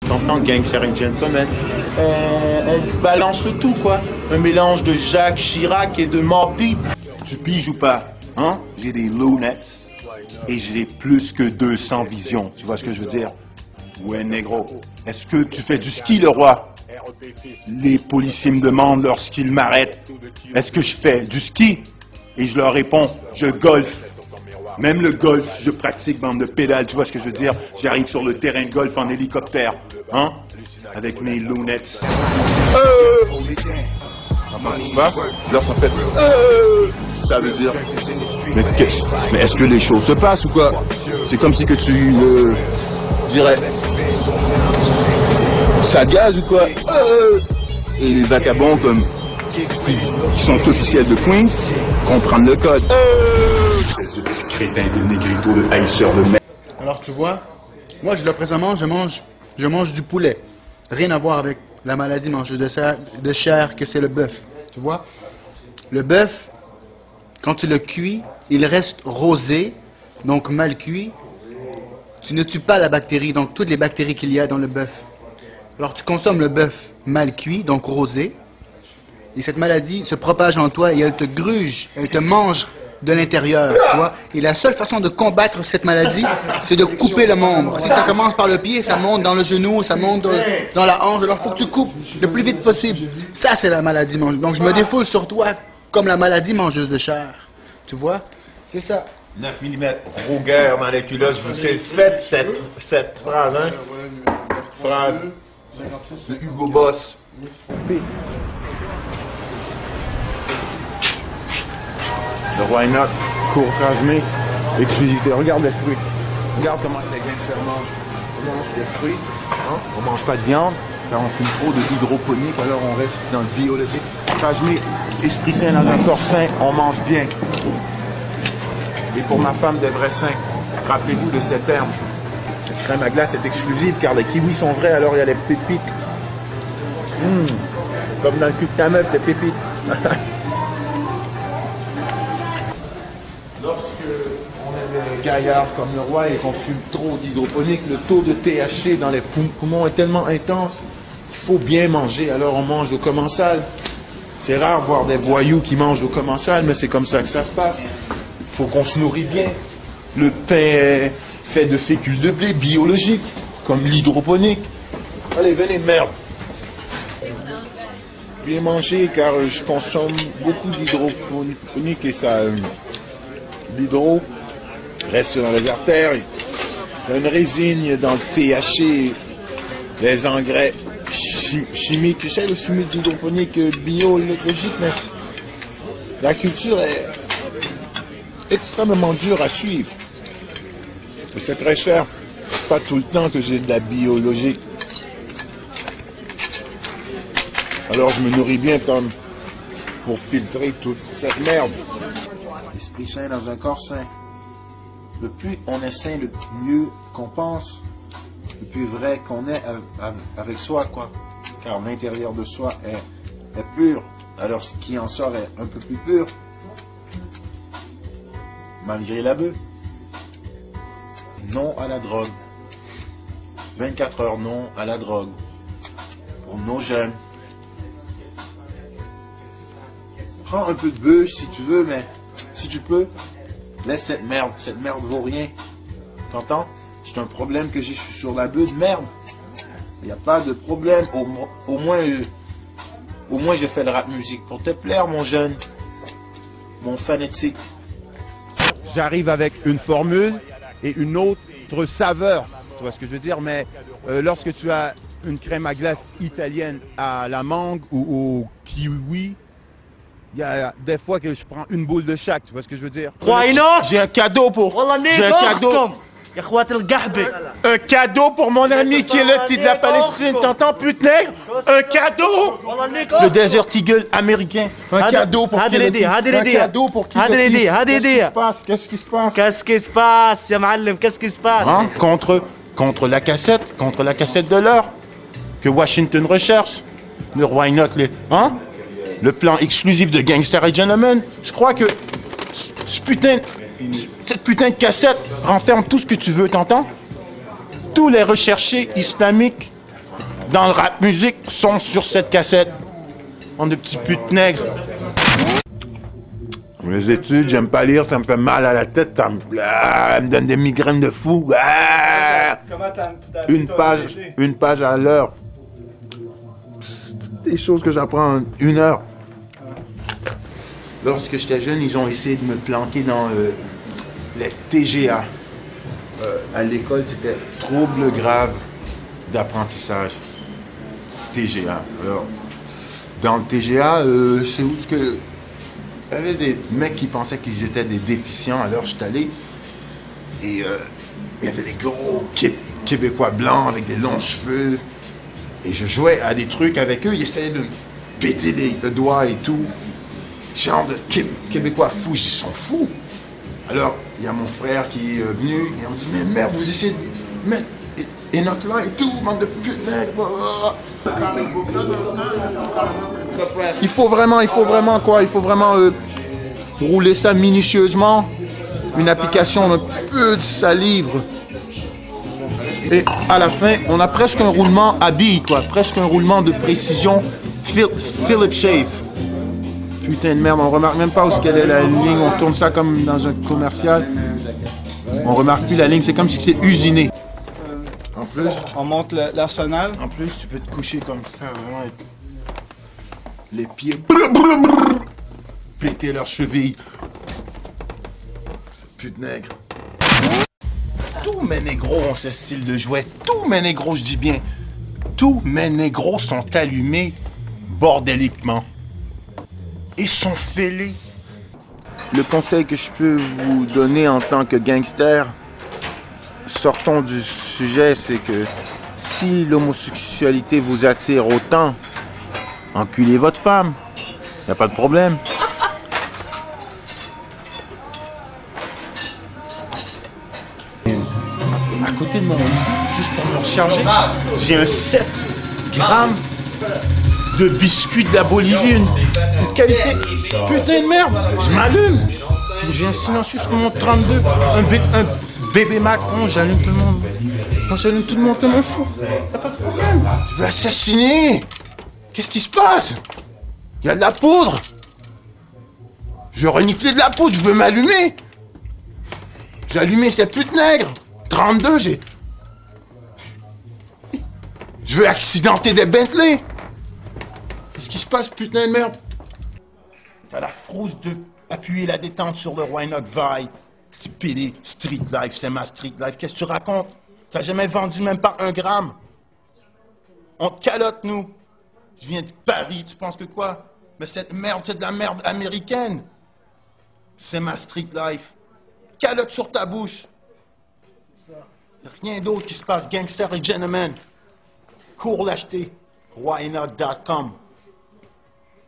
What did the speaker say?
T'entends, Gangster and Gentleman? Elle balance le tout, quoi. Un mélange de Jacques Chirac et de Mobb Deep. Tu piges ou pas? Hein? J'ai des lunettes et j'ai plus que 200 visions. Tu vois ce que je veux dire? Ouais, négro. Est-ce que tu fais du ski, le roi? Les policiers me demandent lorsqu'ils m'arrêtent, est-ce que je fais du ski? Et je leur réponds, je golfe. Même le golf, je pratique, bande de pédales, tu vois ce que je veux dire? J'arrive sur le terrain de golf en hélicoptère, hein? Avec mes lunettes. Qu'est-ce qui se passe? Lorsqu'on fait... ça veut dire... Mais est-ce que les choses se passent ou quoi? C'est comme si que tu... dirais... ça gaz ou quoi? Et les vagabonds comme... qui sont officiels de Queens, comprennent le code. Espèce de petit crétin de négrito, de haïsseur de merde. Alors tu vois, moi présentement, je mange du poulet. Rien à voir avec la maladie mangeuse de chair que c'est le bœuf. Tu vois? Le bœuf, quand tu le cuis, il reste rosé, donc mal cuit. Tu ne tues pas la bactérie, donc toutes les bactéries qu'il y a dans le bœuf. Alors tu consommes le bœuf mal cuit, donc rosé, et cette maladie se propage en toi et elle te gruge, elle te mange de l'intérieur, tu vois. Et la seule façon de combattre cette maladie, c'est de couper le membre. Si ça commence par le pied, ça monte dans le genou, ça monte dans la hanche, alors il faut que tu coupes le plus vite possible. Ça, c'est la maladie mangeuse. Donc je me défoule sur toi comme la maladie mangeuse de chair. Tu vois? C'est ça. 9 mm, Ruger dans les culottes, je vous ai fait cette phrase, hein? Cette phrase de Hugo Boss. Le Why Not, courage, exclusivité. Regarde les fruits. Regarde comment les gangsters mangent. On mange des fruits, hein? On mange pas de viande, car on fume trop de hydroponique, alors on reste dans le biologique. Rajmé, esprit sain dans un corps sain, on mange bien. Et pour ma femme des vrais saints, rappelez-vous de ces termes. Cette crème à glace est exclusive car les kiwis sont vrais, alors il y a les pépites. Comme dans le cul de ta meuf, les pépites. Lorsque on est des gaillards comme le roi et qu'on fume trop d'hydroponique, le taux de THC dans les poumons est tellement intense qu'il faut bien manger, alors on mange au commensal. C'est rare voir des voyous qui mangent au commensal, mais c'est comme ça que ça se passe. Il faut qu'on se nourrit bien. Le pain est fait de fécule de blé biologique, comme l'hydroponique. Allez, venez, merde. Bien manger, car je consomme beaucoup d'hydroponique et ça... l'hydro reste dans les artères. Il y a une résine dans le THC, les engrais chimiques. J'essaie de fumer de l'hydroponique biologique, mais la culture est extrêmement dure à suivre. Et c'est très cher. Pas tout le temps que j'ai de la biologique. Alors je me nourris bien comme pour filtrer toute cette merde. Esprit sain dans un corps sain. Le plus on est sain, le mieux qu'on pense, le plus vrai qu'on est avec soi, quoi. Car l'intérieur de soi est pur. Alors ce qui en sort est un peu plus pur. Malgré la beuh. Non à la drogue. 24 heures non à la drogue. Pour nos jeunes. Prends un peu de bœuf si tu veux, mais si tu peux, laisse cette merde. Cette merde vaut rien. T'entends? C'est un problème que j'ai, je suis sur la bœuf de merde. Il n'y a pas de problème. Au moins j'ai fait le rap musique pour te plaire, mon jeune. Mon fanatique. J'arrive avec une formule et une autre saveur. Tu vois ce que je veux dire? Mais lorsque tu as une crème à glace italienne à la mangue ou au kiwi, il y a des fois que je prends une boule de chaque. Tu vois ce que je veux dire? J'ai un cadeau pour... J'ai un cadeau. Un cadeau pour mon ami qui est le titre de la Palestine. T'entends, putain? Un cadeau! Le Desert Eagle américain. Un cadeau pour qui? Un cadeau pour qui? Qu'est-ce qui se passe? Qu'est-ce qui se passe, ya معلم? Qu'est-ce qui se passe? Hein? Contre la cassette de l'heure que Washington recherche. Le Why Not, hein? Le plan exclusif de Gangster and Gentleman. Je crois que cette putain de cassette renferme tout ce que tu veux, t'entends? Tous les recherchés islamiques dans le rap musique sont sur cette cassette. On de petits putes nègres. Les études, j'aime pas lire, ça me fait mal à la tête, ça me donne des migraines de fou. Comment t'as Une page à l'heure. Des choses que j'apprends en 1 heure. Lorsque j'étais jeune, ils ont essayé de me planquer dans les TGA. À l'école, c'était trouble grave d'apprentissage. TGA. Alors, dans le TGA, c'est où ce que... Il y avait des mecs qui pensaient qu'ils étaient des déficients, alors je suis allé. Et il y avait des gros Québécois blancs avec des longs cheveux. Et je jouais à des trucs avec eux, ils essayaient de me péter le doigt et tout. Genre de Québécois fous, ils sont fous. Alors, il y a mon frère qui est venu, et on dit, mais merde, vous essayez de mettre et notre là et tout, bande de pute, mec. Il faut vraiment quoi? Il faut vraiment rouler ça minutieusement. Une application d'un peu de salive. Et à la fin, on a presque un roulement à billes, quoi. Presque un roulement de précision Philip Shave. Putain de merde, on remarque même pas où est la ligne. On tourne ça comme dans un commercial. On remarque plus la ligne, c'est comme si c'est usiné. En plus, on monte l'arsenal. En plus, tu peux te coucher comme ça, vraiment. Les pieds. Péter leurs chevilles. C'est pute nègre. Tous mes négros ont ce style de jouet. Tous mes négros, je dis bien. Tous mes négros sont allumés bordéliquement. Et sont fêlés. Le conseil que je peux vous donner en tant que gangster, sortons du sujet, c'est que si l'homosexualité vous attire autant, enculez votre femme. Y a pas de problème. À côté de mon lit, juste pour me recharger, j'ai un 7 grammes de biscuits de la Bolivie, une qualité putain de merde. Je m'allume. J'ai un silencieux sur mon 32, un bébé Macron, j'allume tout le monde. Moi, j'allume tout le monde comme un fou. Y'a pas de problème. Je veux assassiner. Qu'est-ce qui se passe? Il y a de la poudre. Je veux renifler de la poudre, je veux m'allumer. J'ai allumé cette pute nègre. 32, j'ai... Je veux accidenter des Bentley. Qu'est-ce qui se passe, putain de merde? T'as la frousse de appuyer la détente sur le Why Not Vibe. Petit pédé, street life, c'est ma street life. Qu'est-ce que tu racontes? T'as jamais vendu même pas 1 gramme. On te calotte, nous. Je viens de Paris, tu penses que quoi? Mais cette merde, c'est de la merde américaine. C'est ma street life. Calotte sur ta bouche. Rien d'autre qui se passe, gangster et gentlemen. Cours l'acheter. Whynot.com